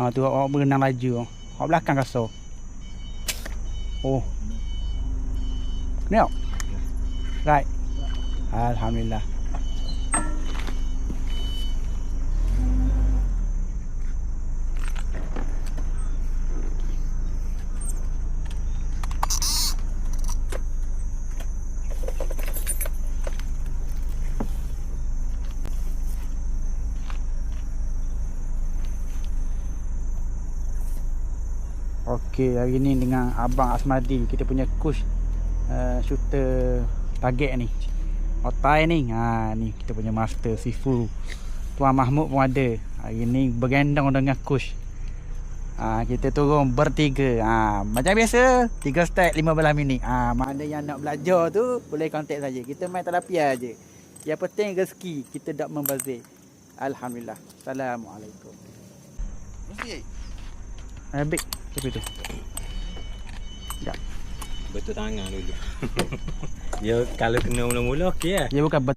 Tu awak berenang laju. Awak belakang kasar. Oh. Ni awak? Right. Alhamdulillah. Okey, hari ni dengan Abang Asmadi kita punya coach shooter target ni. Otai ni. Ni kita punya master Sifu. Tuan Mahmud pun ada. Hari ni bergendong dengan coach. Kita turun bertiga. Macam biasa 3 start 15 minit. Mana yang nak belajar tu boleh kontak saja. Kita main talapia aje. Yang penting rezeki kita tak membazir. Alhamdulillah. Assalamualaikum. Mesti. Habis. Tapi tu. Ya. Betul tangan dulu. Dia kalau kena mula-mula okey lah. Dia bukan